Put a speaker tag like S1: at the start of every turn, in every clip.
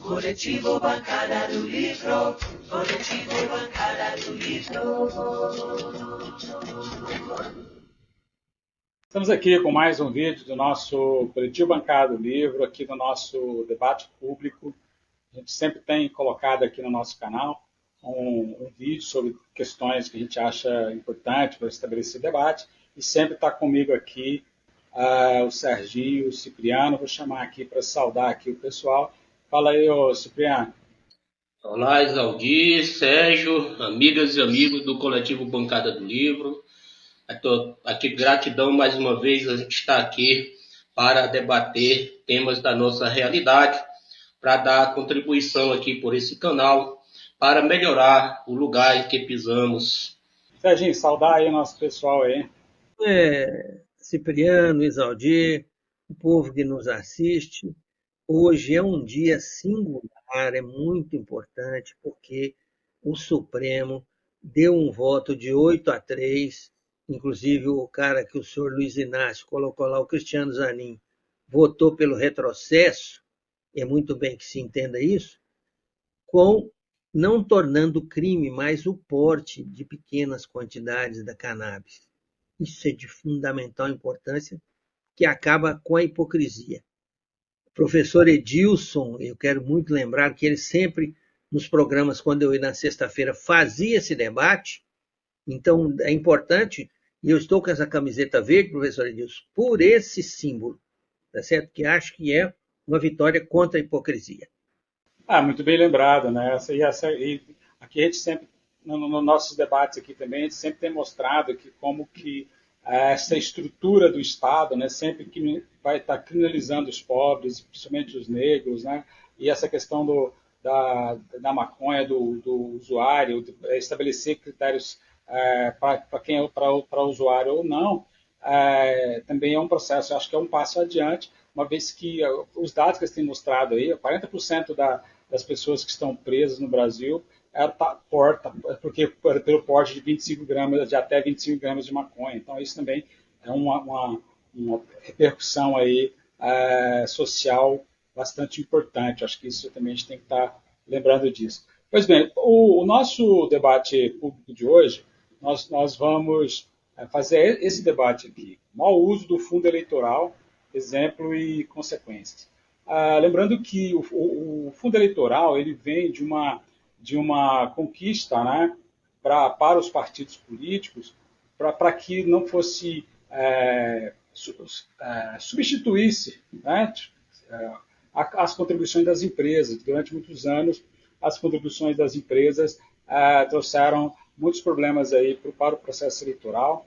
S1: Coletivo Bancada do Livro, Coletivo Bancada do Livro.
S2: Estamos aqui com mais um vídeo do nosso Coletivo Bancada do Livro, aqui do nosso debate público. A gente sempre tem colocado aqui no nosso canal um vídeo sobre questões que a gente acha importante para estabelecer debate. E sempre está comigo aqui o Serginho, o Cipriano. Vou chamar aqui para saudar aqui o pessoal. Fala aí, ô Cipriano.
S3: Olá, Isaldir, Sérgio, amigas e amigos do Coletivo Bancada do Livro. Aqui, gratidão mais uma vez, a gente está aqui para debater temas da nossa realidade, para dar contribuição aqui por esse canal, para melhorar o lugar em que pisamos.
S2: Serginho, saudar aí o nosso pessoal aí.
S4: Cipriano, Isaldir, o povo que nos assiste. Hoje é um dia singular, é muito importante, porque o Supremo deu um voto de 8-3, inclusive o cara que o senhor Luiz Inácio colocou lá, o Cristiano Zanin, votou pelo retrocesso, é muito bem que se entenda isso, com não tornando crime mais o porte de pequenas quantidades da cannabis. Isso é de fundamental importância, que acaba com a hipocrisia. O professor Edilson, eu quero muito lembrar que ele sempre, nos programas, quando eu ia na sexta-feira, fazia esse debate. Então, é importante, e eu estou com essa camiseta verde, professor Edilson, por esse símbolo, tá certo? Que acho que é uma vitória contra a hipocrisia.
S2: Muito bem lembrado, né? E aqui a gente sempre, nos nossos debates aqui também, a gente sempre tem mostrado que como que essa estrutura do Estado, né, sempre que vai estar criminalizando os pobres, principalmente os negros, né, e essa questão da maconha do usuário, estabelecer critérios para o usuário ou não, também é um processo, eu acho que é um passo adiante, uma vez que os dados que eles têm mostrado aí, 40% das pessoas que estão presas no Brasil pelo porte de 25 gramas, de até 25 gramas de maconha. Então, isso também é uma repercussão aí, social bastante importante. Acho que isso também a gente tem que estar lembrando disso. Pois bem, o nosso debate público de hoje, nós vamos fazer esse debate aqui. Mau uso do fundo eleitoral, exemplo e consequências. Lembrando que o fundo eleitoral ele vem de uma conquista, né, para os partidos políticos, para que não fosse substituísse, né, as contribuições das empresas. Durante muitos anos, as contribuições das empresas trouxeram muitos problemas aí para o processo eleitoral,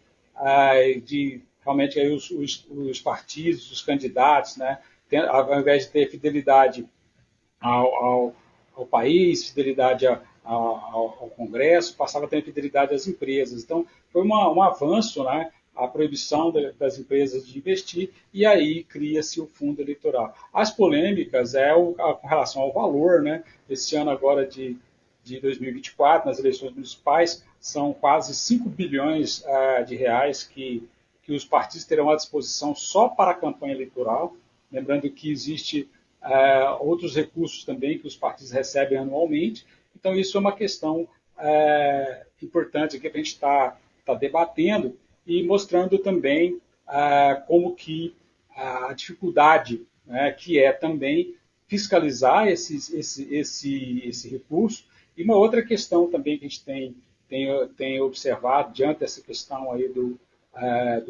S2: realmente aí os partidos, os candidatos, né, ao invés de ter fidelidade ao país, fidelidade ao Congresso, passava a ter fidelidade às empresas. Então, foi um avanço, né, a proibição das empresas de investir, e aí cria-se o fundo eleitoral. As polêmicas com relação ao valor, né, esse ano agora de 2024, nas eleições municipais, são quase 5 bilhões de reais que os partidos terão à disposição só para a campanha eleitoral. Lembrando que existe outros recursos também que os partidos recebem anualmente. Então, isso é uma questão importante que a gente está debatendo e mostrando também como que a dificuldade, né, que é também fiscalizar esse recurso. E uma outra questão também que a gente tem observado diante dessa questão aí do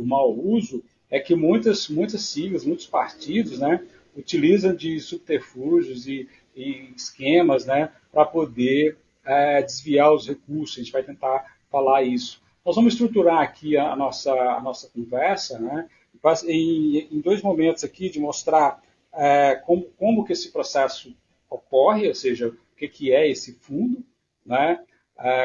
S2: mau uso é que muitas siglas, muitos partidos, né, utilizam de subterfúgios e esquemas, né, para poder desviar os recursos. A gente vai tentar falar isso. Nós vamos estruturar aqui a nossa conversa, né, em dois momentos aqui de mostrar como que esse processo ocorre, ou seja, o que é esse fundo, né,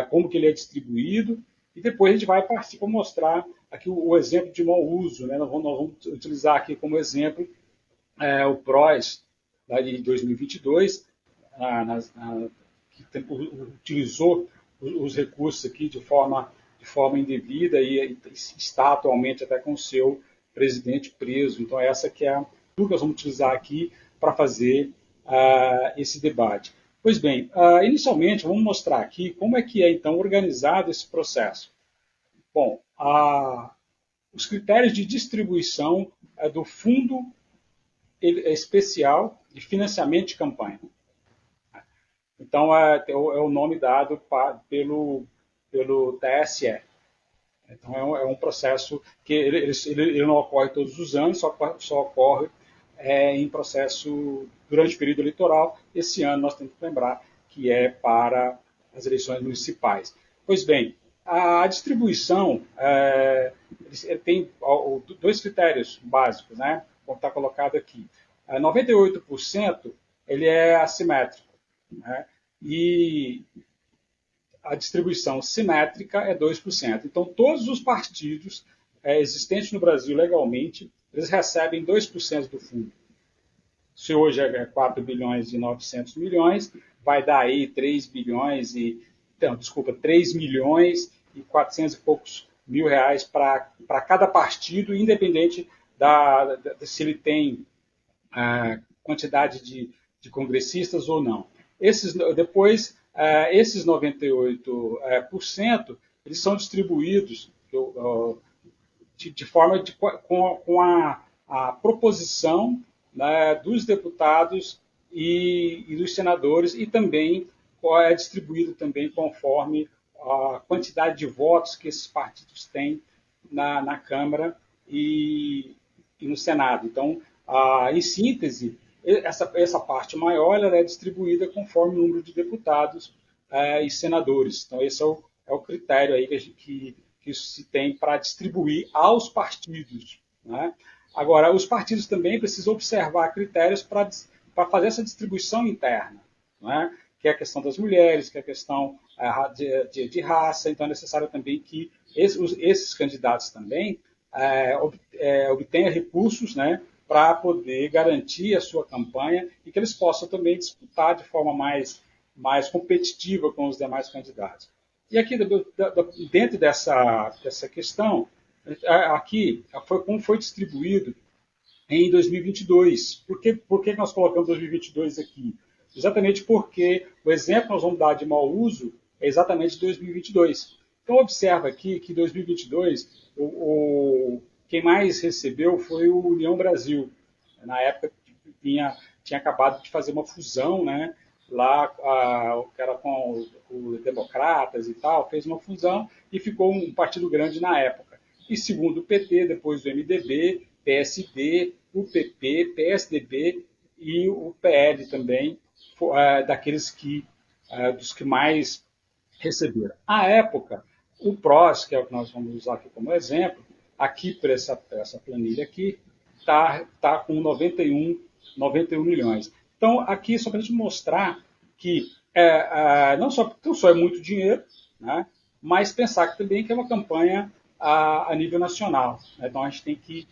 S2: como que ele é distribuído, e depois a gente vai partir para mostrar aqui o exemplo de mau uso. Né? Nós vamos utilizar aqui como exemplo o PROS de 2022, que utilizou os recursos aqui de forma indevida e está atualmente até com o seu presidente preso. Então, essa que é a que nós vamos utilizar aqui para fazer esse debate. Pois bem, inicialmente vamos mostrar aqui como é que é então organizado esse processo. Bom, os critérios de distribuição do Fundo Especial de Financiamento de Campanha. Então, é o nome dado pelo TSE. Então, é um processo que ele não ocorre todos os anos, só ocorre em processo durante o período eleitoral. Esse ano nós temos que lembrar que é para as eleições municipais. Pois bem, a distribuição tem dois critérios básicos, né? Como está colocado aqui. 98% ele é assimétrico, né? E a distribuição simétrica é 2%. Então, todos os partidos existentes no Brasil legalmente, eles recebem 2% do fundo. Se hoje é 4 bilhões e 900 milhões, vai dar aí 3 milhões e 400 e poucos mil reais para cada partido, independente se ele tem quantidade de congressistas ou não. Depois, esses 98%, eles são distribuídos de forma com a proposição, né, dos deputados e dos senadores, e também é distribuído também conforme a quantidade de votos que esses partidos têm na Câmara e no Senado. Então, em síntese, essa parte maior ela é distribuída conforme o número de deputados e senadores. Então, esse é o critério aí que se tem para distribuir aos partidos, né? Agora, os partidos também precisam observar critérios para fazer essa distribuição interna, né? Que é a questão das mulheres, que é a questão de raça. Então, é necessário também que esses candidatos também obtenham recursos, né, para poder garantir a sua campanha e que eles possam também disputar de forma mais competitiva com os demais candidatos. E aqui, dentro dessa questão, aqui como foi distribuído em 2022. Por que nós colocamos 2022 aqui? Exatamente porque o exemplo que nós vamos dar de mau uso é exatamente 2022. Então, observa aqui que em 2022, quem mais recebeu foi o União Brasil. Na época, tinha acabado de fazer uma fusão, né? Lá, que era com os democratas e tal, fez uma fusão e ficou um partido grande na época. E segundo o PT, depois o MDB, PSD, o PP, PSDB e o PL também, daqueles dos que mais receberam. À época, o PROS, que é o que nós vamos usar aqui como exemplo, aqui por essa planilha aqui, está com 91 milhões. Então, aqui só para a gente mostrar que não só é muito dinheiro, né, mas pensar também que é uma campanha a nível nacional. Né? Então, a gente tem que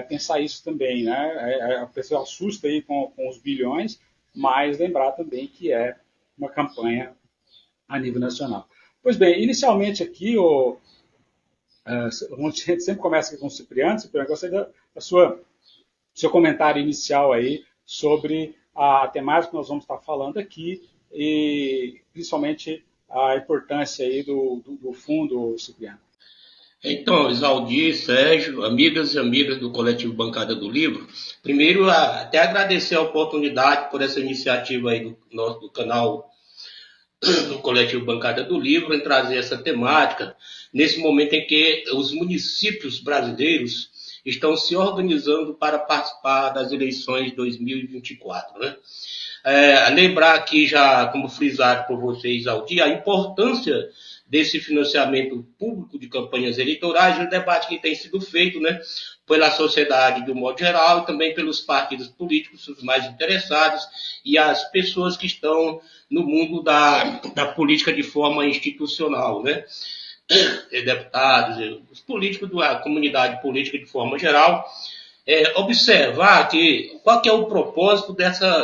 S2: pensar isso também. Né? A pessoa assusta aí com os bilhões, mas lembrar também que é uma campanha a nível nacional. Pois bem, inicialmente aqui, a gente sempre começa aqui com o Cipriano. Cipriano, gostaria do seu comentário inicial aí sobre a temática que nós vamos estar falando aqui e principalmente a importância aí do fundo, Cipriano.
S3: Então, Isaldir, Sérgio, amigas e amigas do Coletivo Bancada do Livro, primeiro até agradecer a oportunidade por essa iniciativa aí do canal do Coletivo Bancada do Livro em trazer essa temática nesse momento em que os municípios brasileiros estão se organizando para participar das eleições de 2024, né? Lembrar aqui, já como frisado por vocês ao dia, a importância desse financiamento público de campanhas eleitorais e o debate que tem sido feito, né, pela sociedade de um modo geral e também pelos partidos políticos, os mais interessados e as pessoas que estão no mundo da política de forma institucional, né? Deputados, os políticos da comunidade política de forma geral, observar que qual que é o propósito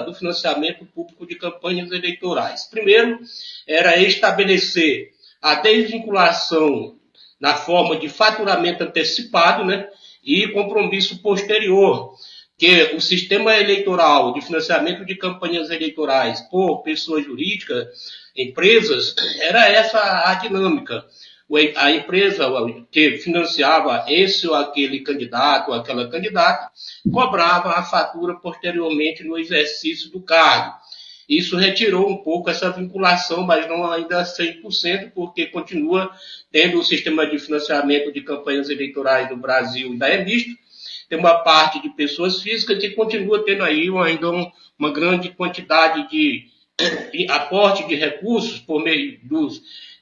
S3: do financiamento público de campanhas eleitorais. Primeiro, era estabelecer a desvinculação na forma de faturamento antecipado, né, e compromisso posterior que o sistema eleitoral de financiamento de campanhas eleitorais por pessoas jurídicas, empresas, era essa a dinâmica. A empresa que financiava esse ou aquele candidato ou aquela candidata cobrava a fatura posteriormente no exercício do cargo. Isso retirou um pouco essa vinculação, mas não ainda 100%, porque continua tendo o sistema de financiamento de campanhas eleitorais no Brasil ainda é misto. Tem uma parte de pessoas físicas que continua tendo aí ainda uma grande quantidade de aporte de recursos por meio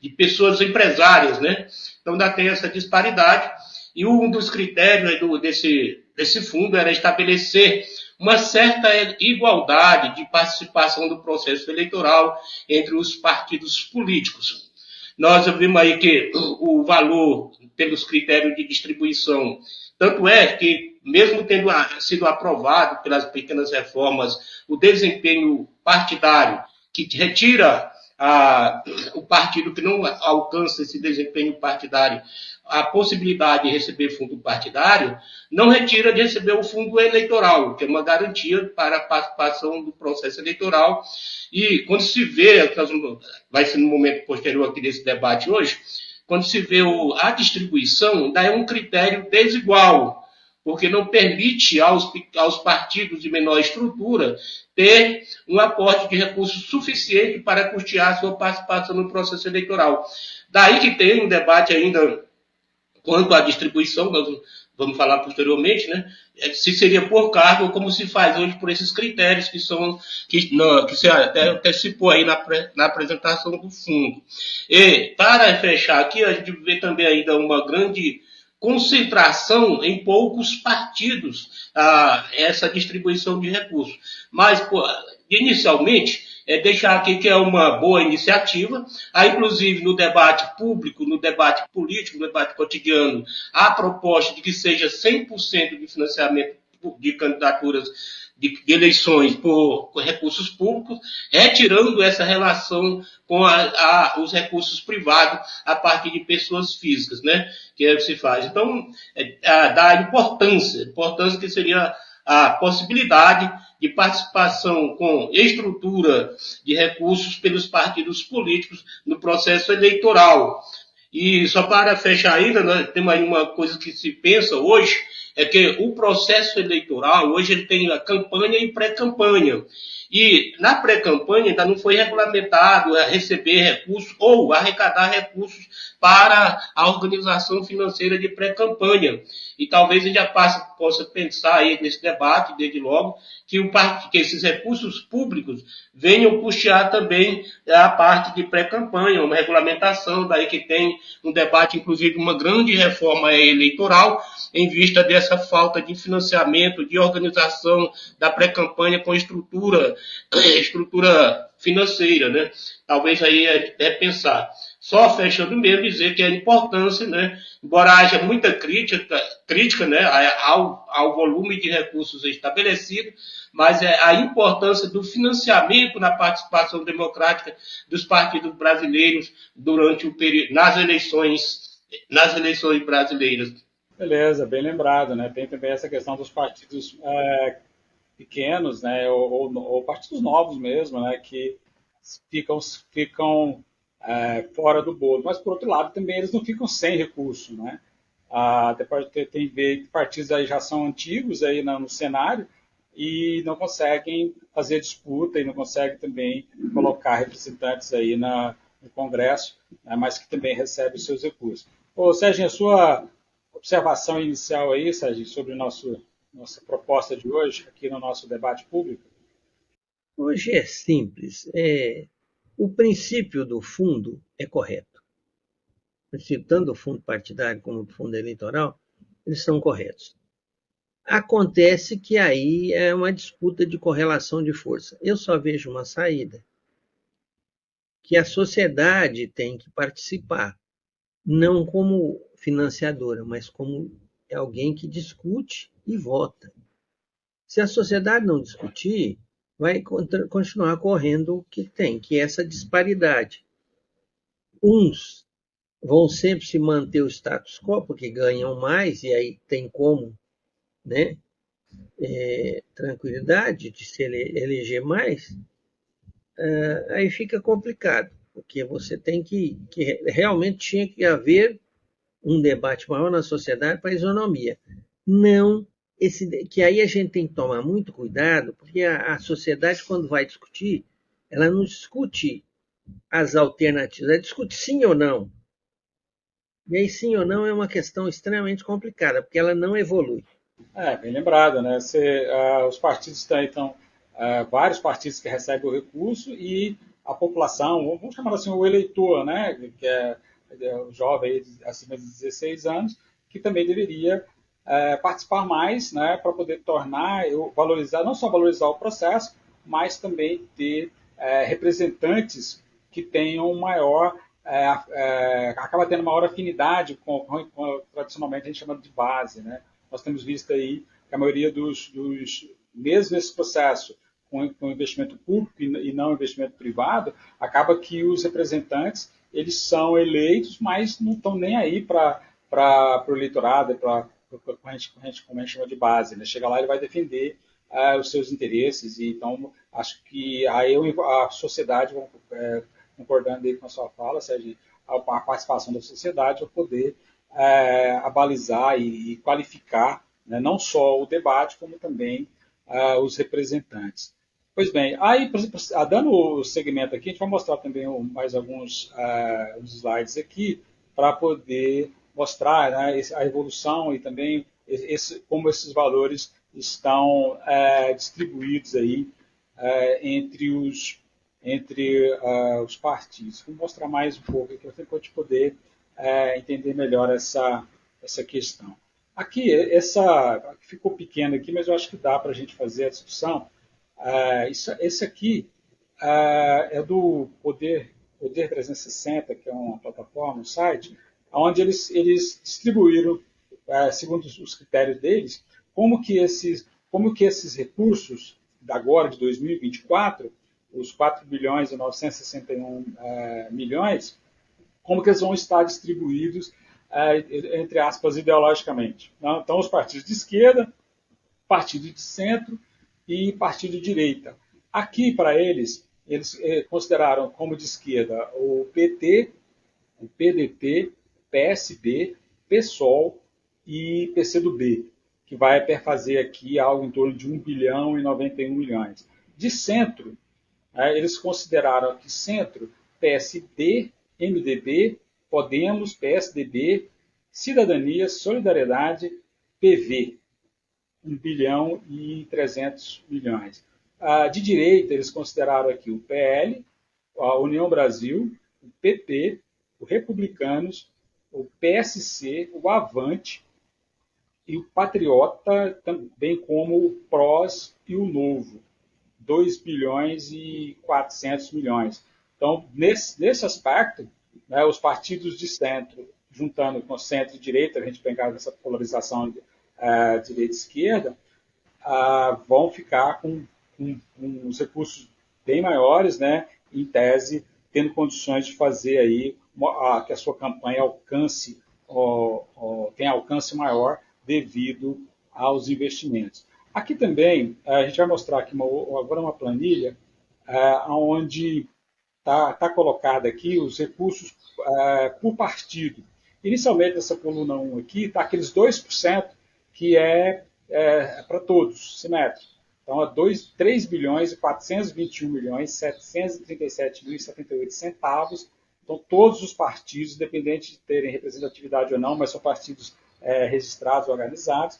S3: de pessoas empresárias, né? Então ainda tem essa disparidade. E um dos critérios desse fundo era estabelecer uma certa igualdade de participação do processo eleitoral entre os partidos políticos. Nós vimos aí que o valor, pelos critérios de distribuição, tanto é que, mesmo tendo sido aprovado pelas pequenas reformas, o desempenho partidário, que retira o partido que não alcança esse desempenho partidário a possibilidade de receber fundo partidário, não retira de receber o fundo eleitoral, que é uma garantia para a participação do processo eleitoral. E quando se vê, vai ser no momento posterior aqui desse debate hoje, quando se vê a distribuição, ainda é um critério desigual, porque não permite aos partidos de menor estrutura ter um aporte de recursos suficiente para custear sua participação no processo eleitoral. Daí que tem um debate ainda quanto à distribuição, nós vamos falar posteriormente, né? Se seria por cargo ou como se faz hoje por esses critérios que você até antecipou aí na apresentação do fundo. E para fechar aqui, a gente vê também ainda uma grande concentração em poucos partidos essa distribuição de recursos. Mas, inicialmente, deixar aqui que é uma boa iniciativa. Há, inclusive, no debate público, no debate político, no debate cotidiano, a proposta de que seja 100% de financiamento de candidaturas de eleições por recursos públicos, retirando essa relação com os recursos privados a partir de pessoas físicas, né? Que é o que se faz. Então, dá importância que seria a possibilidade de participação com estrutura de recursos pelos partidos políticos no processo eleitoral. E só para fechar ainda, nós temos aí uma coisa que se pensa hoje, é que o processo eleitoral, hoje ele tem a campanha e pré-campanha. E na pré-campanha ainda não foi regulamentado a receber recursos ou arrecadar recursos para a organização financeira de pré-campanha. E talvez a gente já possa pensar aí nesse debate, desde logo, que esses recursos públicos venham custear também a parte de pré-campanha, uma regulamentação, daí que tem um debate, inclusive uma grande reforma eleitoral, em vista dessa falta de financiamento, de organização da pré-campanha com estrutura financeira, né? Talvez aí é pensar. Só fechando mesmo, dizer que a importância, né, embora haja muita crítica né, ao volume de recursos estabelecido, mas a importância do financiamento na participação democrática dos partidos brasileiros durante o período, nas eleições brasileiras.
S2: Beleza, bem lembrado, né? Tem também essa questão dos partidos pequenos, né? Ou partidos novos mesmo, né? Que ficam fora do bolo. Mas, por outro lado, também eles não ficam sem recurso, né? Tem partidos aí já são antigos aí no cenário e não conseguem fazer disputa e não conseguem também colocar representantes aí no Congresso, né? Mas que também recebem os seus recursos. Ô, Sérgio, a sua observação inicial aí, Sérgio, sobre nossa proposta de hoje aqui no nosso debate público?
S4: Hoje é simples. O princípio do fundo é correto. Tanto o fundo partidário como o fundo eleitoral, eles são corretos. Acontece que aí é uma disputa de correlação de força. Eu só vejo uma saída, que a sociedade tem que participar, não como financiadora, mas como alguém que discute e vota. Se a sociedade não discutir, vai continuar correndo o que tem, que é essa disparidade. Uns vão sempre se manter o status quo, porque ganham mais, e aí tem como, né, tranquilidade de se eleger mais, aí fica complicado, porque você tem que realmente tinha que haver um debate maior na sociedade para a isonomia. Não que aí a gente tem que tomar muito cuidado, porque a sociedade, quando vai discutir, ela não discute as alternativas, ela discute sim ou não. E aí, sim ou não é uma questão extremamente complicada, porque ela não evolui.
S2: Bem lembrado, né? Os partidos estão, vários partidos que recebem o recurso e a população, vamos chamar assim, o eleitor, né? Que é o jovem acima de 16 anos, que também deveria participar mais, né? Para poder valorizar, não só valorizar o processo, mas também ter representantes que tenham acaba tendo maior afinidade com tradicionalmente a gente chama de base, né? Nós temos visto aí que a maioria mesmo nesse processo, com investimento público e não investimento privado, acaba que os representantes eles são eleitos, mas não estão nem aí para o eleitorado, para como a gente chama de base. Né? Chega lá, ele vai defender os seus interesses, e então acho que aí a sociedade, concordando aí com a sua fala, Sérgio, a participação da sociedade vai poder abalizar e qualificar, né, não só o debate, como também os representantes. Pois bem, aí, por exemplo, dando o segmento aqui, a gente vai mostrar também mais alguns slides aqui para poder mostrar, né, a evolução e também como esses valores estão distribuídos aí entre os partidos. Vou mostrar mais um pouco aqui para a gente poder entender melhor essa questão. Aqui, ficou pequeno aqui, mas eu acho que dá para a gente fazer a discussão. Esse aqui é do Poder 360, que é uma plataforma, um site, onde eles distribuíram, segundo os critérios deles, como que esses recursos agora de 2024, os 4 bilhões e 961 milhões, como que eles vão estar distribuídos, entre aspas, ideologicamente. Então, os partidos de esquerda, partido de centro e partido de direita. Aqui, para eles consideraram como de esquerda o PT, o PDT, PSB, PSOL e PCdoB, que vai perfazer aqui algo em torno de 1 bilhão e 91 milhões. De centro, eles consideraram aqui centro PSD, MDB, Podemos, PSDB, Cidadania, Solidariedade, PV, 1 bilhão e 300 milhões. De direita, eles consideraram aqui o PL, a União Brasil, o PP, o Republicanos, o PSC, o Avante e o Patriota, também como o PROS e o Novo, 2 bilhões e 400 milhões. Então, nesse aspecto, né, os partidos de centro, juntando com centro e direita, a gente pegar essa polarização direita-esquerda, vão ficar com uns recursos bem maiores, né, em tese, tendo condições de fazer aí que a sua campanha tenha alcance maior devido aos investimentos. Aqui também, a gente vai mostrar aqui agora uma planilha onde está colocada aqui os recursos por partido. Inicialmente, nessa coluna 1 aqui, está aqueles 2% que é para todos, simétrico. Então, 3 bilhões e 421 milhões, 737 mil e 78 centavos. Então, todos os partidos, independente de terem representatividade ou não, mas são partidos registrados, organizados.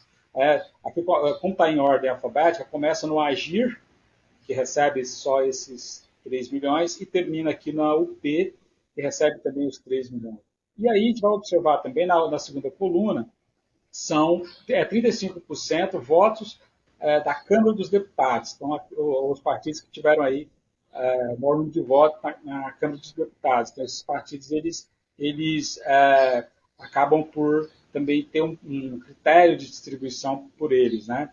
S2: Aqui, como está em ordem alfabética, começa no Agir, que recebe só esses 3 milhões, e termina aqui na UP, que recebe também os 3 milhões. E aí a gente vai observar também na segunda coluna, são 35% votos da Câmara dos Deputados. Então, os partidos que tiveram aí o maior número de votos na Câmara dos Deputados. Então, esses partidos, eles acabam por também ter um critério de distribuição por eles. Né?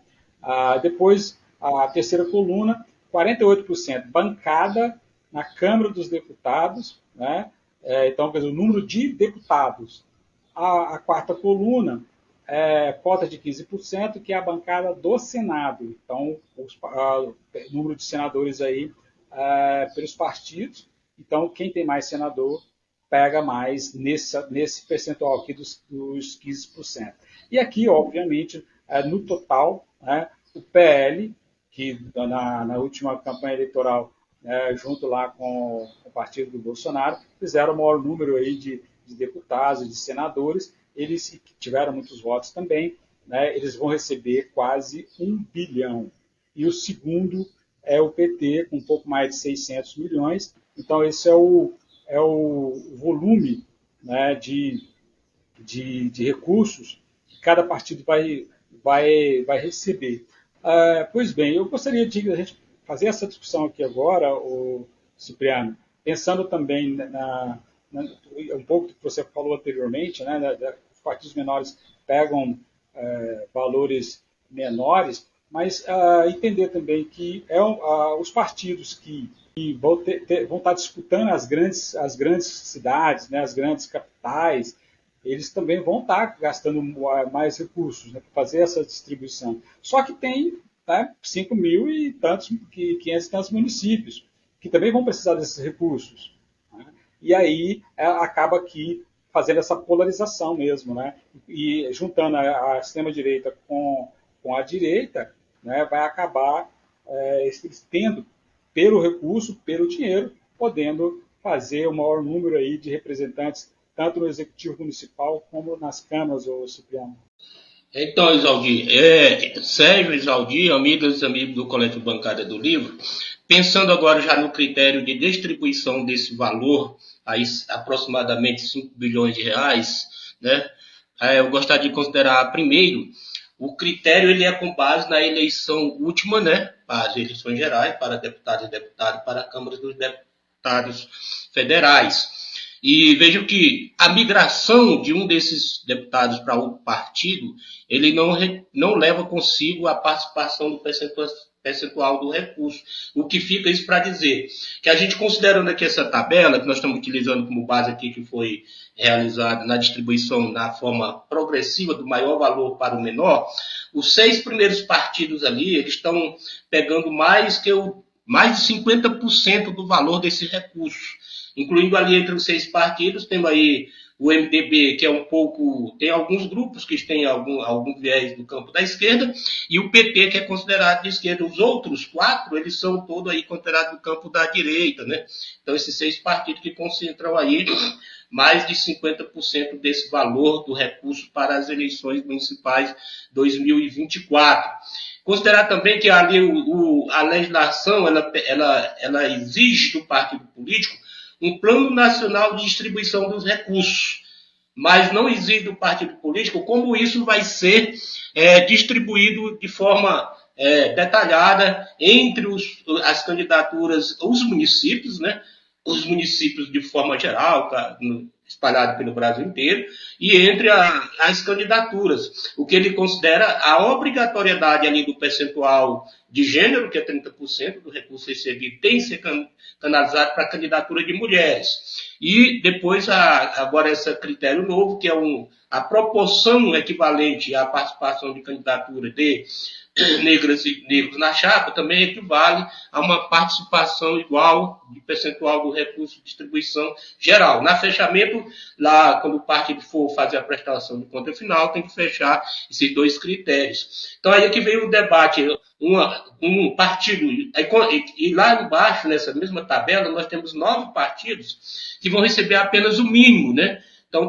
S2: Depois, a terceira coluna, 48% bancada na Câmara dos Deputados, né? Então, quer dizer, o número de deputados. A quarta coluna, cota de 15%, que é a bancada do Senado. Então, o número de senadores aí pelos partidos. Então, quem tem mais senador pega mais nesse percentual aqui dos 15%. E aqui, obviamente, no total, né, o PL, que na última campanha eleitoral, junto lá com o partido do Bolsonaro, fizeram o maior número aí de deputados e de senadores. Eles tiveram muitos votos também, né, eles vão receber quase 1 bilhão. E o segundo é o PT, com um pouco mais de 600 milhões. Então, esse é o volume, né, de recursos que cada partido vai receber. Pois bem, eu gostaria de a gente fazer essa discussão aqui agora, Cipriano, pensando também um pouco do que você falou anteriormente, né, os partidos menores pegam valores menores, mas entender também que os partidos que vão estar disputando as grandes cidades, né, as grandes capitais, eles também vão estar gastando mais recursos, né, para fazer essa distribuição. Só que tem 5.000 e tantos, 500 e tantos municípios, que também vão precisar desses recursos. Né? E aí acaba aqui fazendo essa polarização mesmo, né? E juntando a extrema-direita com a direita, né, vai acabar tendo, pelo recurso, pelo dinheiro, podendo fazer o maior número aí de representantes, tanto no Executivo Municipal como nas câmaras, Cipriano.
S3: Então, Isaldi, Sérgio, Isaldi, amigas e amigos do Coletivo Bancada do Livro, pensando agora já no critério de distribuição desse valor, aí, aproximadamente 5 bilhões de reais, né, eu gostaria de considerar primeiro, o critério ele é com base na eleição última, né, para as eleições gerais, para deputados e deputadas, para a Câmara dos Deputados Federais. E vejo que a migração de um desses deputados para outro partido, ele não leva consigo a participação do percentual do recurso. O que fica isso para dizer? Que a gente, considerando aqui essa tabela, que nós estamos utilizando como base aqui, que foi realizada na distribuição na forma progressiva do maior valor para o menor, os 6 primeiros partidos ali, eles estão pegando mais de 50% do valor desse recurso. Incluindo ali entre os 6 partidos, temos aí o MDB, que é tem alguns grupos que têm algum viés do campo da esquerda, e o PT, que é considerado de esquerda. Os outros 4, eles são todos aí considerados do campo da direita, né? Então, esses 6 partidos que concentram aí mais de 50% desse valor do recurso para as eleições municipais 2024. Considerar também que ali a legislação, ela exige do partido político um plano nacional de distribuição dos recursos, mas não exige do partido político como isso vai ser distribuído de forma detalhada entre as candidaturas, os municípios, né? Os municípios de forma geral, espalhado pelo Brasil inteiro, e entre as candidaturas, o que ele considera a obrigatoriedade ali do percentual de gênero, que é 30% do recurso recebido, tem que ser canalizado para a candidatura de mulheres. E depois, agora esse critério novo, que é a proporção equivalente à participação de candidatura de negras e negros na chapa, também equivale a uma participação igual de percentual do recurso de distribuição geral. Na fechamento, lá, quando o partido for fazer a prestação de conta final, tem que fechar esses 2 critérios. Então, aí é que veio o debate. Um partido, e lá embaixo, nessa mesma tabela, nós temos 9 partidos que vão receber apenas o mínimo, né? Então,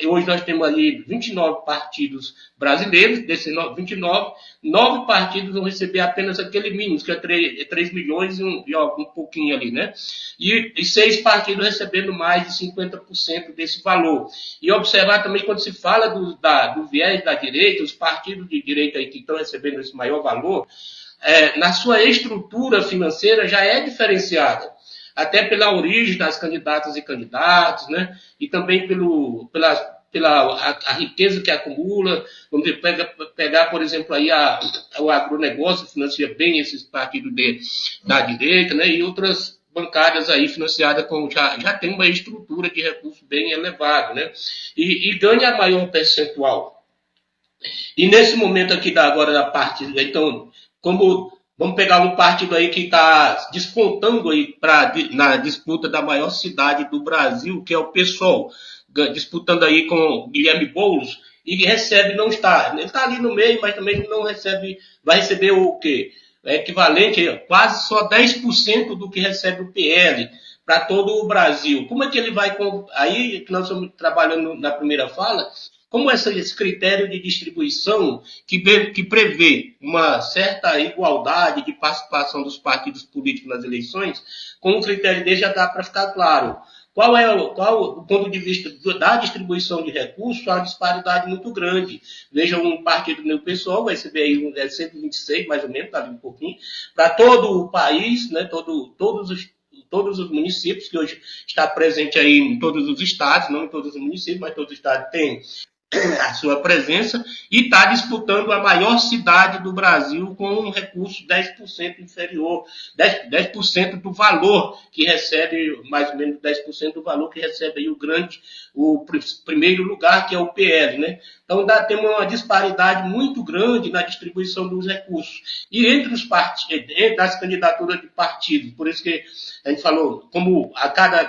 S3: hoje nós temos ali 29 partidos brasileiros, desses 29, 9 partidos vão receber apenas aquele mínimo, que é 3 milhões e algum pouquinho ali, né? E 6 partidos recebendo mais de 50% desse valor. E observar também, quando se fala do viés da direita, os partidos de direita aí que estão recebendo esse maior valor, na sua estrutura financeira já é diferenciada. Até pela origem das candidatas e candidatos, né? E também pela riqueza que acumula. Vamos pegar, por exemplo, aí o agronegócio financia bem esses partidos da direita, né? E outras bancárias aí financiadas já tem uma estrutura de recurso bem elevado, né? E ganha maior percentual. E nesse momento aqui agora da parte, então, como vamos pegar um partido aí que está despontando aí na disputa da maior cidade do Brasil, que é o PSOL, disputando aí com o Guilherme Boulos, e recebe, não está, ele está ali no meio, mas também não recebe, vai receber o quê? É equivalente a quase só 10% do que recebe o PL para todo o Brasil. Como é que ele vai, aí que nós estamos trabalhando na primeira fala, como esse critério de distribuição que prevê uma certa igualdade de participação dos partidos políticos nas eleições, com um critério desse já dá para ficar claro. Qual o ponto de vista da distribuição de recursos, há uma disparidade muito grande. Veja, um partido meu pessoal vai receber aí 126, mais ou menos, está ali um pouquinho, para todo o país, né, todos os municípios, que hoje está presente aí em todos os estados, não em todos os municípios, mas todos os estados têm a sua presença, e está disputando a maior cidade do Brasil com um recurso 10% inferior, 10% do valor que recebe, mais ou menos 10% do valor que recebe aí o primeiro lugar, que é o PL, né? Então tem uma disparidade muito grande na distribuição dos recursos. E entre os partidos, entre as candidaturas de partidos, por isso que a gente falou, como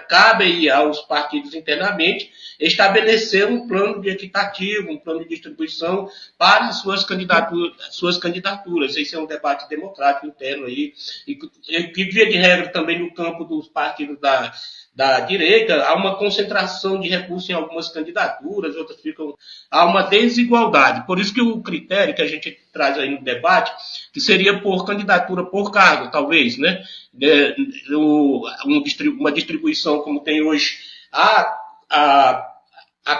S3: cabe aí aos partidos internamente estabelecer um plano de equitativo, um plano de distribuição para as suas candidaturas. Esse é um debate democrático interno aí, e que, via de regra, também no campo dos partidos da direita, há uma concentração de recursos em algumas candidaturas, outras há uma desigualdade. Por isso que o critério que a gente traz aí no debate, que seria por candidatura por cargo, talvez, né? Uma distribuição como tem hoje. A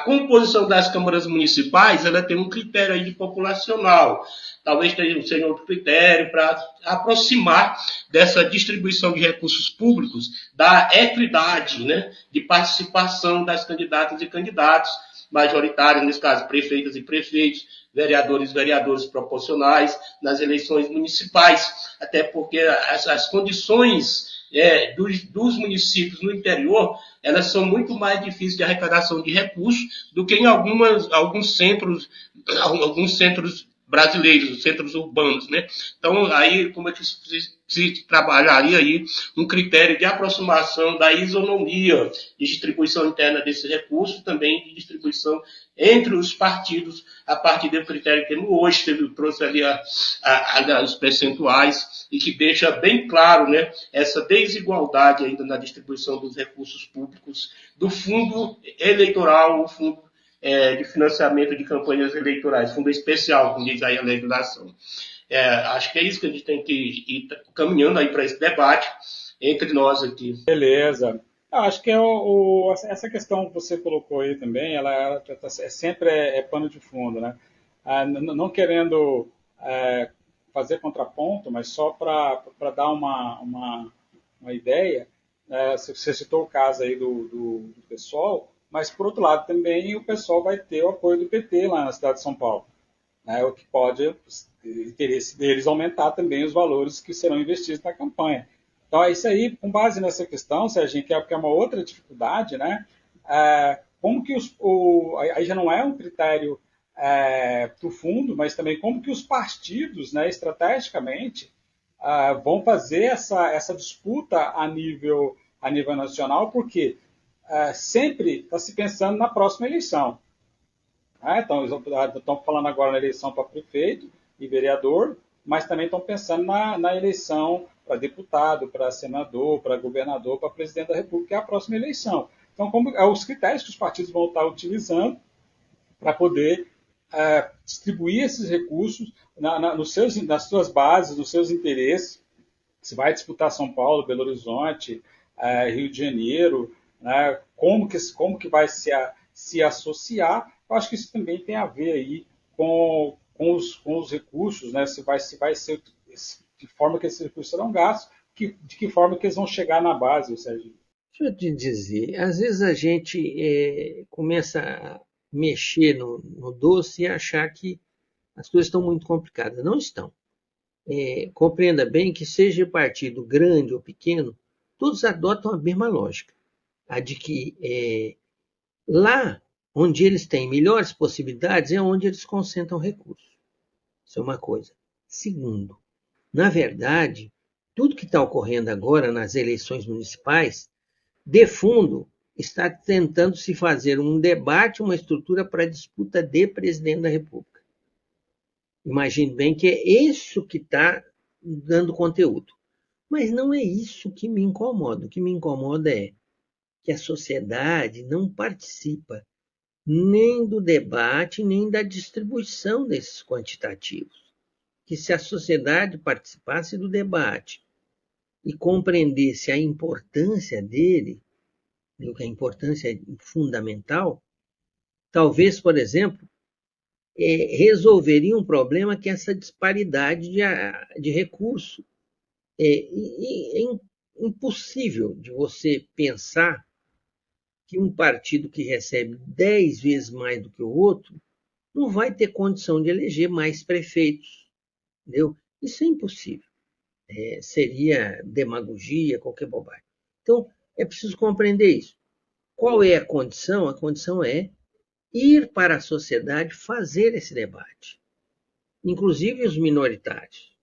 S3: composição das câmaras municipais, ela tem um critério aí de populacional. Talvez seja outro critério para aproximar dessa distribuição de recursos públicos da equidade, né, de participação das candidatas e candidatos majoritários, nesse caso, prefeitas e prefeitos, vereadores e vereadoras proporcionais nas eleições municipais, até porque as condições dos municípios no interior, elas são muito mais difíceis de arrecadação de recursos do que em alguns centros brasileiros, centros urbanos, né? Então, aí, como é que se trabalharia aí um critério de aproximação da isonomia de distribuição interna desses recursos, também de distribuição entre os partidos, a partir do critério que temos hoje, trouxe ali os percentuais, e que deixa bem claro, né, essa desigualdade ainda na distribuição dos recursos públicos do fundo eleitoral, o fundo de financiamento de campanhas eleitorais, fundo especial, como diz aí a legislação. Acho que é isso que a gente tem que ir caminhando aí para esse debate entre nós aqui.
S2: Beleza. Acho que essa questão que você colocou aí também, ela sempre é pano de fundo, né? Não querendo fazer contraponto, mas só para dar uma ideia, você citou o caso aí do PSOL, mas, por outro lado, também o PSOL vai ter o apoio do PT lá na cidade de São Paulo, né, o que pode, interesse deles, aumentar também os valores que serão investidos na campanha. Então, é isso aí, com base nessa questão, Serginho, que é uma outra dificuldade, né? Como que aí já não é um critério do fundo, mas também como que os partidos, né, estrategicamente, vão fazer essa disputa a nível nacional, porque sempre está se pensando na próxima eleição. Então, estão falando agora na eleição para prefeito e vereador, mas também estão pensando na eleição para deputado, para senador, para governador, para presidente da República, que é a próxima eleição. Então, os critérios que os partidos vão estar utilizando para poder distribuir esses recursos nas suas bases, nos seus interesses. Se vai disputar São Paulo, Belo Horizonte, Rio de Janeiro, né, como que vai se associar. Eu acho que isso também tem a ver aí com os recursos, né, se vai ser de forma que esses recursos serão gastos, de que forma que eles vão chegar na base, Sérgio.
S4: Deixa eu te dizer, às vezes a gente começa a mexer no doce e achar que as coisas estão muito complicadas. Não estão. Compreenda bem que seja partido grande ou pequeno, todos adotam a mesma lógica. A de que lá Onde eles têm melhores possibilidades é onde eles concentram recursos. Isso é uma coisa. Segundo, na verdade, tudo que está ocorrendo agora nas eleições municipais, de fundo, está tentando se fazer um debate, uma estrutura para a disputa de presidente da República. Imagine bem que é isso que está dando conteúdo. Mas não é isso que me incomoda. O que me incomoda é que a sociedade não participa nem do debate, nem da distribuição desses quantitativos. Que se a sociedade participasse do debate e compreendesse a importância dele, que a importância é fundamental, talvez, por exemplo, resolveria um problema que é essa disparidade de recurso. É impossível de você pensar que um partido que recebe 10 vezes mais do que o outro não vai ter condição de eleger mais prefeitos. Entendeu? Isso é impossível. Seria demagogia, qualquer bobagem. Então, é preciso compreender isso. Qual é a condição? A condição é ir para a sociedade fazer esse debate, inclusive os minoritários.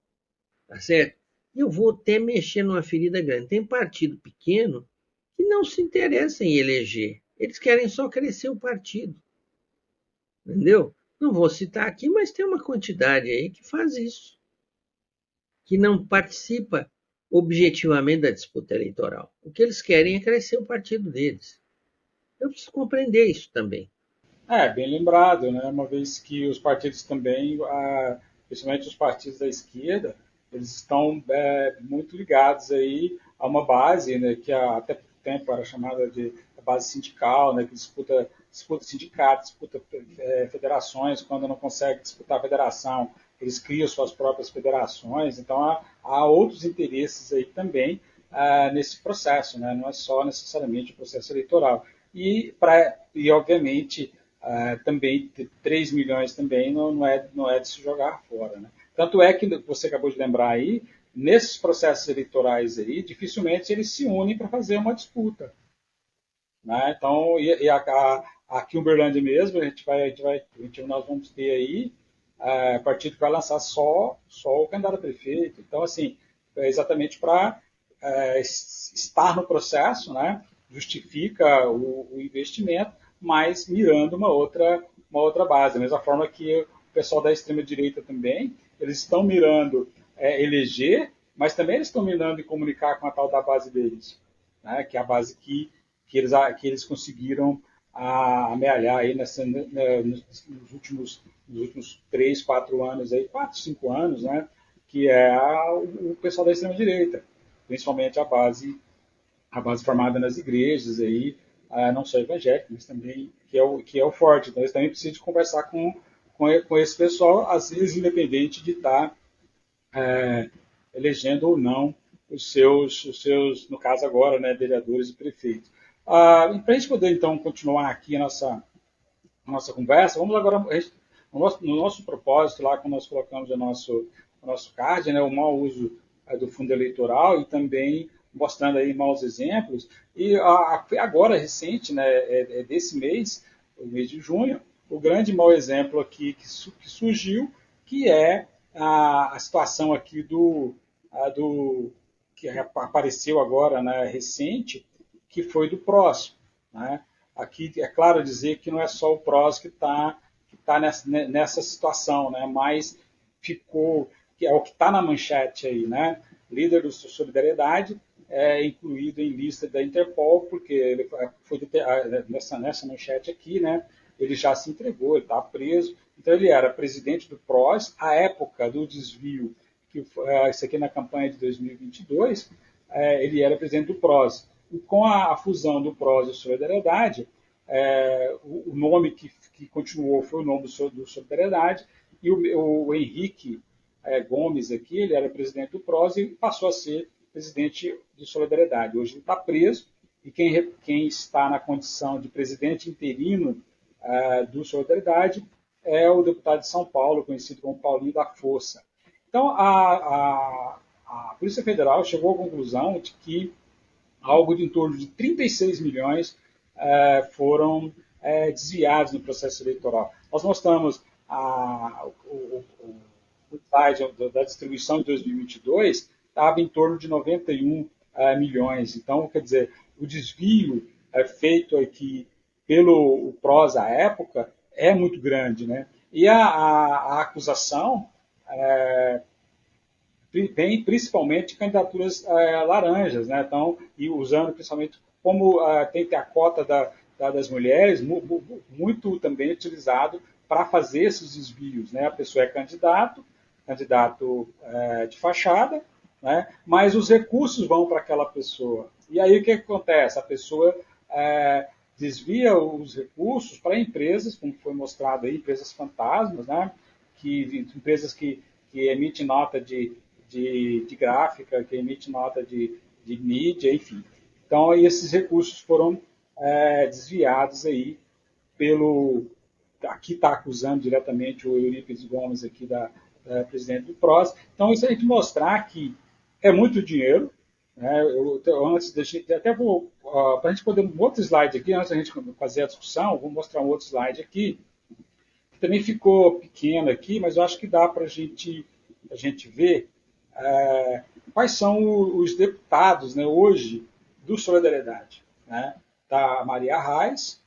S4: Tá certo? E eu vou até mexer numa ferida grande. Tem partido pequeno que não se interessa em eleger. Eles querem só crescer o partido. Entendeu? Não vou citar aqui, mas tem uma quantidade aí que faz isso. Que não participa objetivamente da disputa eleitoral. O que eles querem é crescer o partido deles. Eu preciso compreender isso também.
S2: Bem lembrado, né? Uma vez que os partidos também, principalmente os partidos da esquerda, eles estão muito ligados aí a uma base, né, que até pouco tempo era chamada de base sindical, né, que disputa sindicatos, disputa federações, quando não consegue disputar a federação, eles criam suas próprias federações, então há outros interesses aí também nesse processo, né, não é só necessariamente o processo eleitoral. E obviamente, também 3 milhões também não é de se jogar fora, né? Tanto é que você acabou de lembrar aí, nesses processos eleitorais aí, dificilmente eles se unem para fazer uma disputa, né? Então, aqui em Uberlândia mesmo, nós vamos ter aí partido que vai lançar só o candidato a prefeito. Então, assim, é exatamente para estar no processo, né? Justifica o investimento, mas mirando uma outra base. Da mesma forma que o pessoal da extrema-direita também, eles estão mirando eleger, mas também eles estão mirando em comunicar com a tal da base deles, né? Que é a base que eles conseguiram amealhar aí nos últimos 3, 4 anos, aí, 4, 5 anos, né? Que é o pessoal da extrema-direita, principalmente a base formada nas igrejas, aí, não só evangélica, mas também que é o forte. Então, eles também precisam de conversar com esse pessoal, às vezes independente de estar elegendo ou não os seus, no caso agora, né, vereadores e prefeitos. Para a gente poder, então, continuar aqui a nossa conversa, vamos agora, no nosso propósito, lá quando nós colocamos o nosso card, né, o mau uso do fundo eleitoral e também mostrando aí maus exemplos. E agora, recente, né, desse mês, o mês de junho, o grande mau exemplo aqui que surgiu, que é a situação aqui que apareceu agora, né, recente, que foi do PROS, né? Aqui é claro dizer que não é só o PROS que está nessa situação, né? Mas ficou, que é o que está na manchete aí, né? Líder do Solidariedade é incluído em lista da Interpol, porque ele foi nessa manchete aqui, né? Ele já se entregou, ele está preso. Então ele era presidente do PROS, à época do desvio, isso aqui na campanha de 2022, ele era presidente do PROS. E com a fusão do PROS e Solidariedade, o nome que continuou foi o nome do Solidariedade, e o Henrique Gomes aqui, ele era presidente do PROS e passou a ser presidente do Solidariedade. Hoje ele está preso, e quem está na condição de presidente interino do Solidariedade é o deputado de São Paulo, conhecido como Paulinho da Força. Então, a Polícia Federal chegou à conclusão de que algo de em torno de 36 milhões foram desviados no processo eleitoral. Nós mostramos o slide da distribuição de 2022, estava em torno de 91 milhões. Então, quer dizer, o desvio feito aqui pelo PROS à época é muito grande, né? E a acusação vem principalmente de candidaturas laranjas, né? Então, e usando principalmente como tem a cota das mulheres, muito também utilizado para fazer esses desvios, né? A pessoa é candidato de fachada, né? Mas os recursos vão para aquela pessoa. E aí o que acontece? A pessoa desvia os recursos para empresas, como foi mostrado aí, empresas fantasmas, né? Empresas que emitem nota de gráfica, que emitem nota de mídia, enfim. Então, esses recursos foram desviados aí aqui está acusando diretamente o Eurípides Gomes aqui da presidente do PROS. Então, isso aí de mostrar que é muito dinheiro, né? Antes da gente, até vou, para a gente poder, um outro slide aqui, antes da gente fazer a discussão, vou mostrar um outro slide aqui, que também ficou pequeno aqui, mas eu acho que dá para a gente ver quais são os deputados, né, hoje do Solidariedade. Né? Tá a Maria Reis,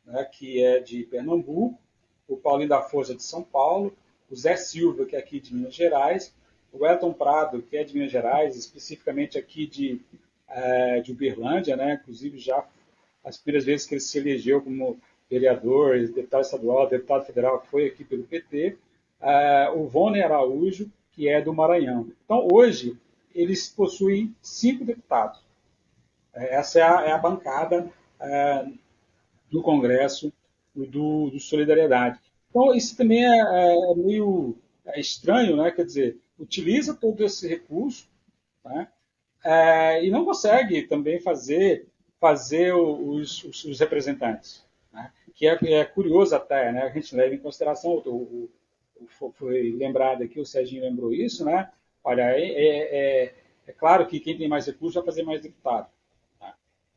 S2: né, que é de Pernambuco, o Paulinho da Força de São Paulo, o Zé Silva, que é aqui de Minas Gerais, o Elton Prado, que é de Minas Gerais, especificamente aqui de Uberlândia, né? Inclusive já as primeiras vezes que ele se elegeu como vereador, deputado estadual, deputado federal, foi aqui pelo PT, o Vôner Araújo, que é do Maranhão. Então, hoje, eles possuem 5 deputados. Essa é a bancada do Congresso do Solidariedade. Então, isso também é meio estranho, né? Quer dizer, utiliza todo esse recurso, né? E não consegue também fazer os representantes, né? Que é curioso até, né? A gente leva em consideração, foi lembrado aqui, o Serginho lembrou isso, né? Olha, é claro que quem tem mais recursos vai fazer mais deputado. Tá?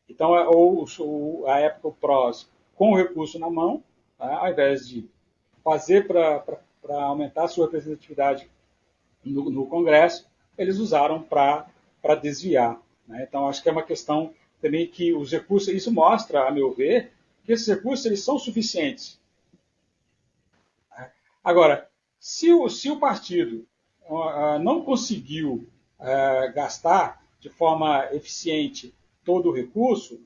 S2: Então, a época o PROS com o recurso na mão, tá? Ao invés de fazer para aumentar a sua representatividade no Congresso, eles usaram para desviar. Né? Então, acho que é uma questão também que os recursos, isso mostra, a meu ver, que esses recursos eles são suficientes. Agora, se o partido não conseguiu gastar de forma eficiente todo o recurso,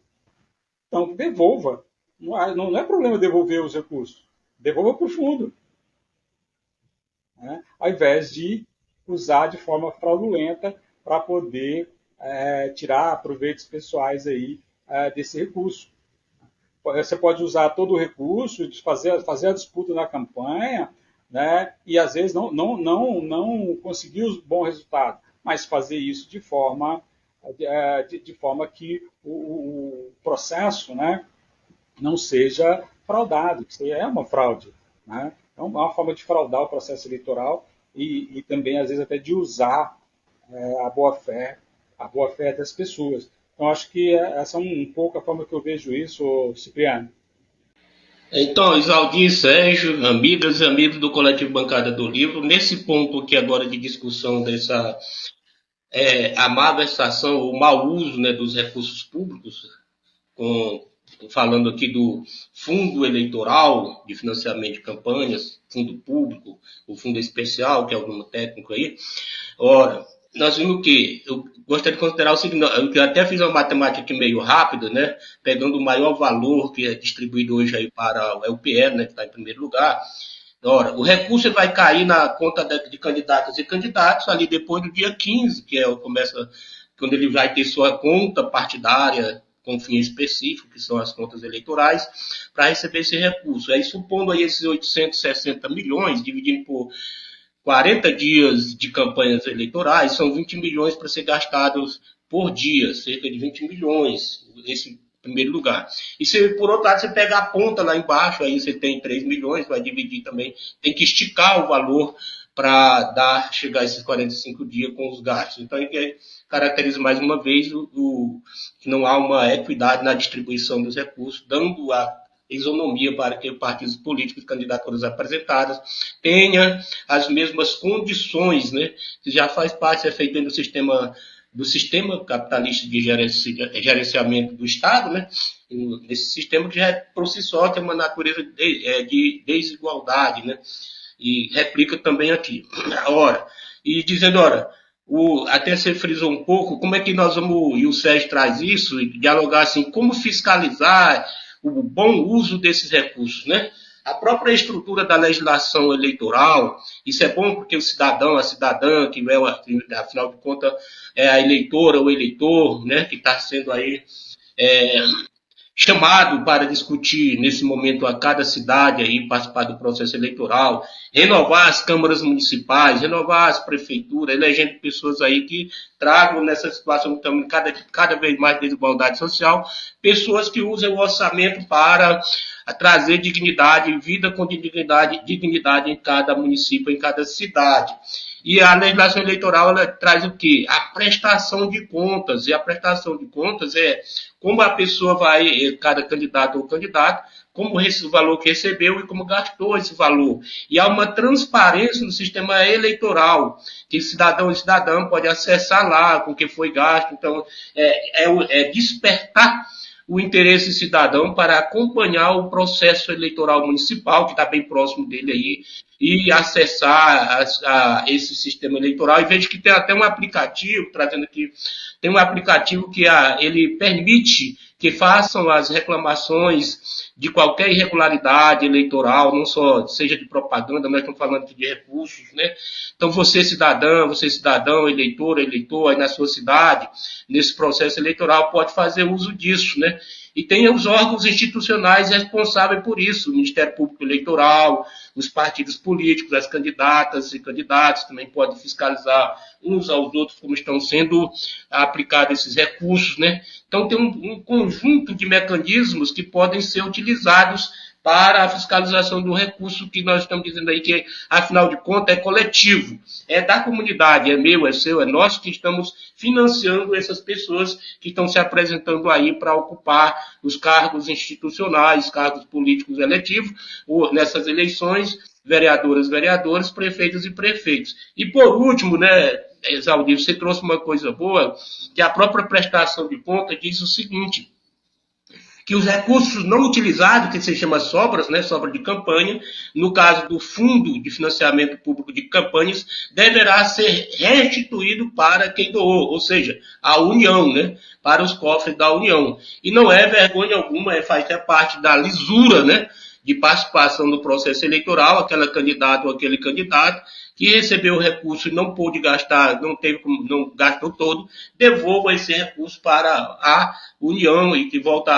S2: então devolva. Não é problema devolver os recursos. Devolva para o fundo. Né? Ao invés de usar de forma fraudulenta para poder tirar proveitos pessoais aí, desse recurso. Você pode usar todo o recurso, fazer a disputa na campanha, né? E às vezes não conseguir os bons resultados, mas fazer isso de forma que o processo, né, não seja fraudado, que isso é uma fraude. Né? É uma forma de fraudar o processo eleitoral e também, às vezes, até de usar a boa-fé das pessoas. Então, acho que essa é um pouco a forma que eu vejo isso, Cipriano.
S3: Então, Isaldir, Sérgio, amigas e amigos do Coletivo Bancada do Livro, nesse ponto aqui agora de discussão dessa a má versação, o mau uso, né, dos recursos públicos, falando aqui do fundo eleitoral de financiamento de campanhas, fundo público, o fundo especial, que é o nome técnico aí. Ora, nós vimos que, eu gostaria de considerar o seguinte, eu até fiz uma matemática aqui meio rápida, né, pegando o maior valor que é distribuído hoje aí para o LPE, né, que está em primeiro lugar. Ora, o recurso vai cair na conta de candidatas e candidatos ali depois do dia 15, que começa quando ele vai ter sua conta partidária com fim específico, que são as contas eleitorais, para receber esse recurso. Aí, supondo aí esses 860 milhões, dividindo por 40 dias de campanhas eleitorais, são 20 milhões para ser gastados por dia, cerca de 20 milhões, esse primeiro lugar. E se, por outro lado, você pega a ponta lá embaixo, aí você tem 3 milhões, vai dividir também, tem que esticar o valor para chegar a esses 45 dias com os gastos. Então, ele caracteriza mais uma vez que não há uma equidade na distribuição dos recursos, dando isonomia para que partidos políticos e candidaturas apresentadas tenham as mesmas condições, né? Que já faz parte, é feito do sistema capitalista de gerenciamento do Estado, né? Nesse sistema que já é, por si só, tem uma natureza de desigualdade, né? E replica também aqui. Ora, e dizendo, ora, até você frisou um pouco, como é que nós vamos, e o Sérgio traz isso, e dialogar assim, como fiscalizar o bom uso desses recursos, né? A própria estrutura da legislação eleitoral, isso é bom porque o cidadão, a cidadã, que é, afinal de contas, é a eleitora, o eleitor, né, que está sendo aí chamado para discutir nesse momento a cada cidade aí, participar do processo eleitoral, renovar as câmaras municipais, renovar as prefeituras, elegendo pessoas aí que tragam nessa situação também cada vez mais desigualdade social, pessoas que usam o orçamento para trazer dignidade, vida com dignidade em cada município, em cada cidade. E a legislação eleitoral, ela traz o quê? A prestação de contas. E a prestação de contas é como a pessoa vai, cada candidato ou candidato, como esse valor que recebeu e como gastou esse valor. E há uma transparência no sistema eleitoral, que cidadão e cidadã pode acessar lá com o que foi gasto. Então, é despertar o interesse cidadão para acompanhar o processo eleitoral municipal, que está bem próximo dele aí, e acessar esse sistema eleitoral. E vejo que tem até um aplicativo, trazendo aqui, tem um aplicativo que ele permite que façam as reclamações de qualquer irregularidade eleitoral, não só seja de propaganda, nós estamos falando aqui de recursos, né? Então, você cidadão, eleitor, aí na sua cidade, nesse processo eleitoral, pode fazer uso disso, né? E tem os órgãos institucionais responsáveis por isso, o Ministério Público Eleitoral, os partidos políticos, as candidatas e candidatos também podem fiscalizar uns aos outros como estão sendo aplicados esses recursos, né? Então tem um conjunto de mecanismos que podem ser utilizados para a fiscalização do recurso que nós estamos dizendo aí que, afinal de contas, é coletivo, é da comunidade, é meu, é seu, é nosso, que estamos financiando essas pessoas que estão se apresentando aí para ocupar os cargos institucionais, cargos políticos eletivos, nessas eleições, vereadores, prefeitos e prefeitos. E por último, né, Exaldir, você trouxe uma coisa boa, que a própria prestação de conta diz o seguinte, que os recursos não utilizados, que se chama sobras, né, sobra de campanha, no caso do Fundo de Financiamento Público de Campanhas, deverá ser restituído para quem doou, ou seja, a União, né, para os cofres da União. E não é vergonha alguma, faz parte da lisura, né, de participação no processo eleitoral, aquela candidata ou aquele candidato que recebeu o recurso e não pôde gastar, não gastou todo, devolva esse recurso para a União e que volta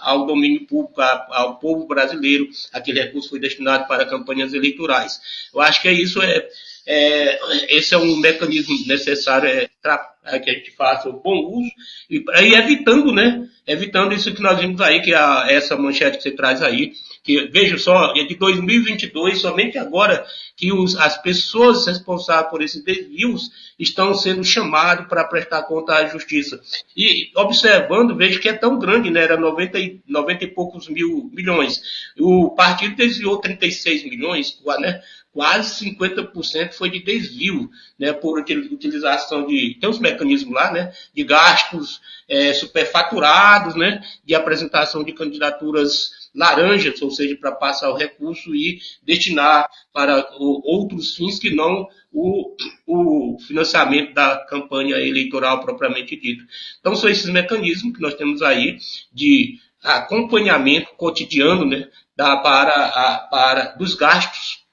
S3: ao domínio público, ao povo brasileiro. Aquele recurso foi destinado para campanhas eleitorais. Eu acho que esse é um mecanismo necessário que a gente faça o bom uso e evitando, né? Evitando isso que nós vimos aí, que essa manchete que você traz aí, que veja só, é de 2022, somente agora que as pessoas responsáveis por esses desvios estão sendo chamadas para prestar conta à justiça. E observando, vejo que é tão grande, né? Era 90 e poucos milhões. O partido desviou 36 milhões, né? Quase 50% foi de desvio, né, por utilização tem uns mecanismos lá, né, de gastos superfaturados, né, de apresentação de candidaturas laranjas, ou seja, para passar o recurso e destinar para outros fins que não o financiamento da campanha eleitoral propriamente dito. Então, são esses mecanismos que nós temos aí de acompanhamento cotidiano, né, dos gastos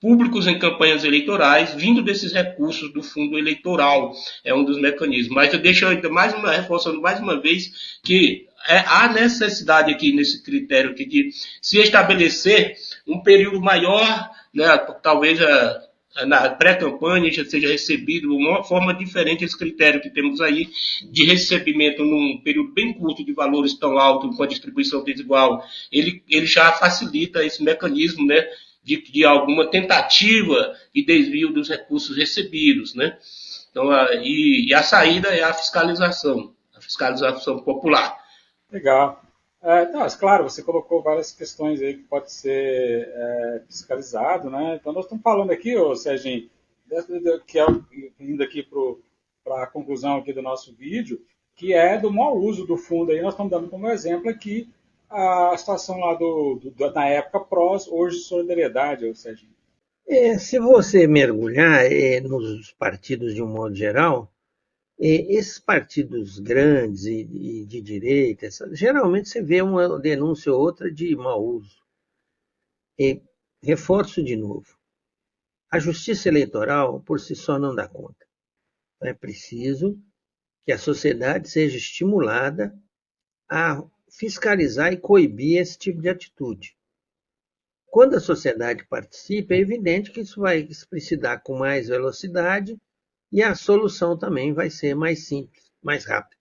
S3: públicos em campanhas eleitorais, vindo desses recursos do fundo eleitoral, é um dos mecanismos. Mas eu deixo reforçando mais uma vez que há necessidade aqui nesse critério aqui de se estabelecer um período maior, né, talvez na pré-campanha já seja recebido de uma forma diferente esse critério que temos aí de recebimento num período bem curto de valores tão altos com a distribuição desigual, ele já facilita esse mecanismo, né, de alguma tentativa de desvio dos recursos recebidos, né? Então, e a saída é a fiscalização popular.
S2: Legal. Não, mas claro, você colocou várias questões aí que pode ser fiscalizado, né? Então nós estamos falando aqui, ô Serginho, que é indo aqui para a conclusão aqui do nosso vídeo, que é do mau uso do fundo aí. Nós estamos dando como exemplo aqui a situação lá na época prós, hoje solidariedade, ô Serginho.
S4: Se você mergulhar nos partidos de um modo geral, esses partidos grandes e de direita, geralmente você vê uma denúncia ou outra de mau uso. Reforço de novo, a justiça eleitoral por si só não dá conta. É preciso que a sociedade seja estimulada a fiscalizar e coibir esse tipo de atitude. Quando a sociedade participa, é evidente que isso vai se dar com mais velocidade e a solução também vai ser mais simples, mais rápida.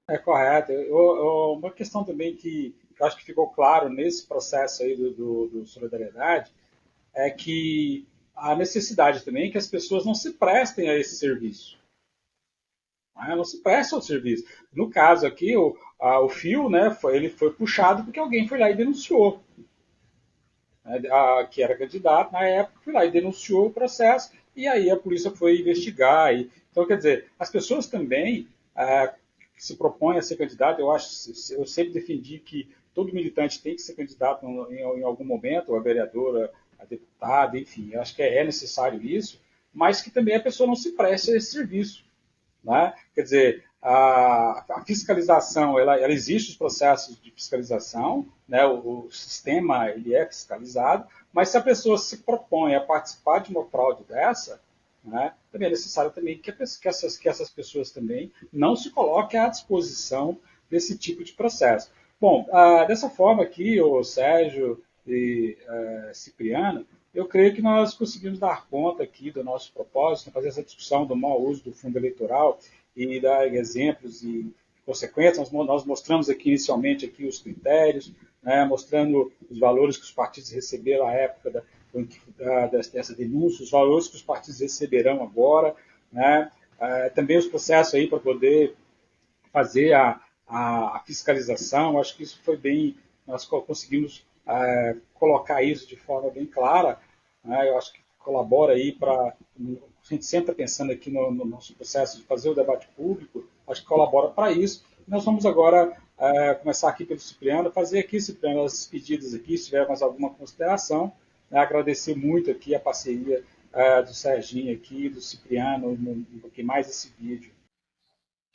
S2: É correto. Uma questão também que eu acho que ficou claro nesse processo aí do Solidariedade é que a necessidade também é que as pessoas não se prestem a esse serviço. Não se prestam ao serviço. No caso aqui, o fio, né, ele foi puxado porque alguém foi lá e denunciou. Que era candidato na época, foi lá e denunciou o processo, e aí a polícia foi investigar. Então, quer dizer, as pessoas também que se propõem a ser candidato, eu sempre defendi que todo militante tem que ser candidato em algum momento, a vereadora, a deputada, enfim, eu acho que é necessário isso, mas que também a pessoa não se preste a esse serviço. Né? Quer dizer, a fiscalização, ela existe os processos de fiscalização, né? O sistema ele é fiscalizado, mas se a pessoa se propõe a participar de uma fraude dessa, né, também é necessário também que essas pessoas também não se coloquem à disposição desse tipo de processo. Bom, dessa forma aqui, o Sérgio e Cipriano, eu creio que nós conseguimos dar conta aqui do nosso propósito, fazer essa discussão do mau uso do fundo eleitoral e dar exemplos e consequências. Nós mostramos aqui inicialmente aqui os critérios, né, mostrando os valores que os partidos receberam à época dessa denúncia, os valores que os partidos receberão agora, né, também os processos aí para poder fazer a fiscalização. Acho que isso foi bem, nós conseguimos colocar isso de forma bem clara, né? Eu acho que colabora aí para, a gente sempre está pensando aqui no nosso processo de fazer o debate público, acho que colabora para isso. Nós vamos agora começar aqui pelo Cipriano, fazer aqui, Cipriano, as despedidas aqui, se tiver mais alguma consideração, né? Agradecer muito aqui a parceria do Serginho aqui, do Cipriano, um pouquinho mais esse vídeo.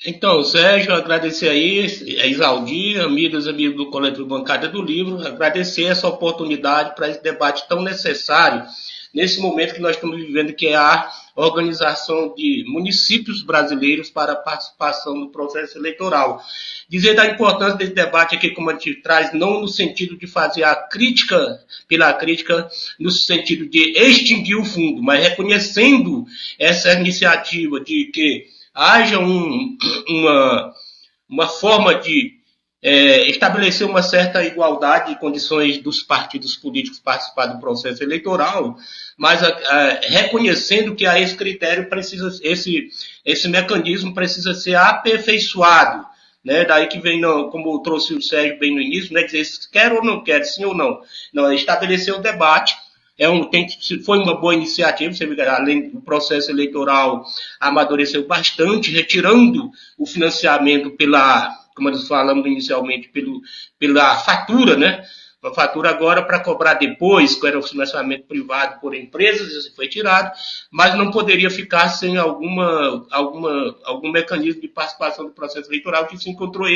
S3: Então, Sérgio, agradecer aí a Isaldir, amigas e amigos do Coletivo Bancada do Livro, agradecer essa oportunidade para esse debate tão necessário nesse momento que nós estamos vivendo, que é a organização de municípios brasileiros para a participação no processo eleitoral. Dizer da importância desse debate aqui, como a gente traz, não no sentido de fazer a crítica pela crítica, no sentido de extinguir o fundo, mas reconhecendo essa iniciativa de que haja uma forma de estabelecer uma certa igualdade de condições dos partidos políticos participar do processo eleitoral, mas reconhecendo que a esse critério precisa, esse mecanismo precisa ser aperfeiçoado, né? Daí que vem, como trouxe o Sérgio bem no início, né? Dizer se quer ou não quer, sim ou não. Não, estabelecer o debate. Foi uma boa iniciativa, você vê, além do processo eleitoral amadureceu bastante, retirando o financiamento como nós falamos inicialmente, pela fatura, né? A fatura agora para cobrar depois, que era o financiamento privado por empresas, isso foi tirado, mas não poderia ficar sem algum mecanismo de participação do processo eleitoral, que se encontrou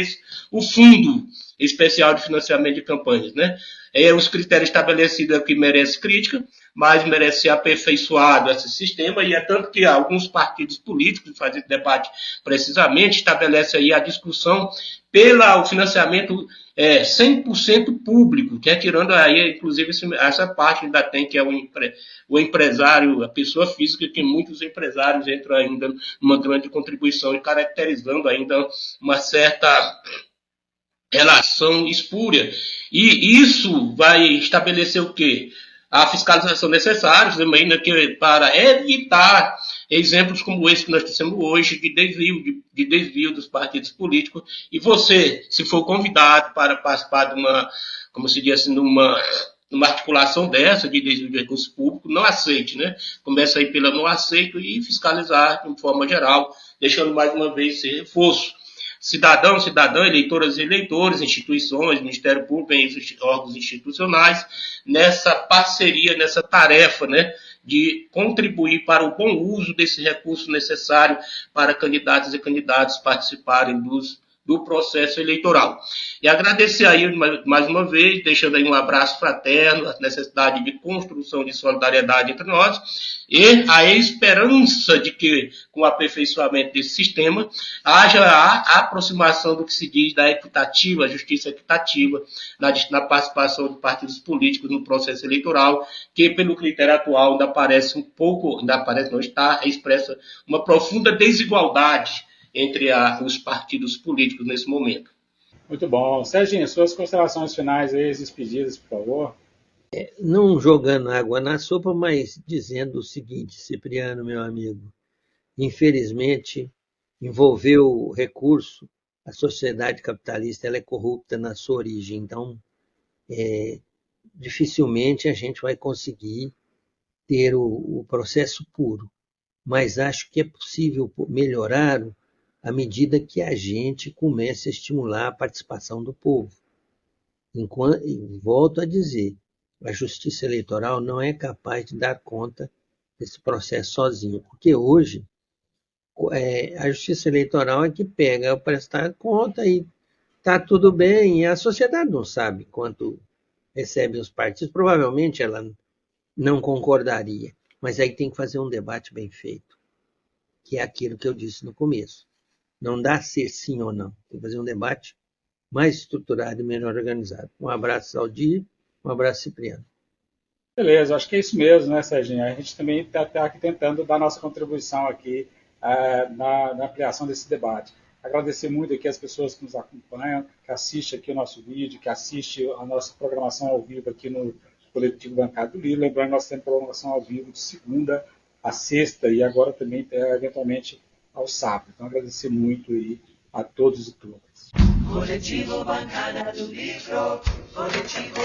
S3: o Fundo Especial de Financiamento de Campanhas, né? Os critérios estabelecidos aqui merecem crítica, mas merece ser aperfeiçoado esse sistema, e é tanto que alguns partidos políticos fazem debate precisamente, estabelece aí a discussão pelo financiamento 100% público, que tirando aí, inclusive, essa parte ainda tem, que é o empresário, a pessoa física, que muitos empresários entram ainda numa grande contribuição, e caracterizando ainda uma certa relação espúria. E isso vai estabelecer o quê? a fiscalização necessária também, né, para evitar exemplos como esse que nós temos hoje de desvio dos partidos políticos. E você, se for convidado para participar de uma, como se diz assim, numa articulação dessa de desvio de recursos públicos, não aceite, né? Começa aí pela não aceito e fiscalizar de forma geral, deixando mais uma vez esse reforço. Cidadão, cidadã, eleitoras e eleitores, instituições, Ministério Público e órgãos institucionais, nessa parceria, nessa tarefa, né, de contribuir para o bom uso desse recurso necessário para candidatos e candidatas participarem do processo eleitoral. E agradecer aí mais uma vez, deixando aí um abraço fraterno, a necessidade de construção de solidariedade entre nós e a esperança de que, com o aperfeiçoamento desse sistema, haja a aproximação do que se diz da equitativa, a justiça equitativa, na participação de partidos políticos no processo eleitoral, que, pelo critério atual, está expressa uma profunda desigualdade entre os partidos políticos nesse momento.
S2: Muito bom. Serginho, suas considerações finais aí, as despedidas, por favor.
S4: Não jogando água na sopa, mas dizendo o seguinte, Cipriano, meu amigo, infelizmente, envolveu o recurso, a sociedade capitalista ela é corrupta na sua origem, então dificilmente a gente vai conseguir ter o processo puro, mas acho que é possível melhorar à medida que a gente começa a estimular a participação do povo. E volto a dizer, a justiça eleitoral não é capaz de dar conta desse processo sozinho, porque hoje a justiça eleitoral é que pega o prestar conta e está tudo bem, e a sociedade não sabe quanto recebem os partidos, provavelmente ela não concordaria, mas aí tem que fazer um debate bem feito, que é aquilo que eu disse no começo. Não dá ser sim ou não. Tem que fazer um debate mais estruturado e melhor organizado. Um abraço, Aldir. Um abraço, Cipriano.
S2: Beleza, acho que é isso mesmo, né, Serginho? A gente também está aqui tentando dar nossa contribuição aqui na ampliação desse debate. Agradecer muito aqui as pessoas que nos acompanham, que assistem aqui o nosso vídeo, que assistem a nossa programação ao vivo aqui no Coletivo Bancada do Livro. Lembrando que nós temos programação ao vivo de segunda a sexta e agora também, eventualmente, ao sábado. Então, agradecer muito aí a todos e todas.
S1: Coletivo Bancada do Livro, Coletivo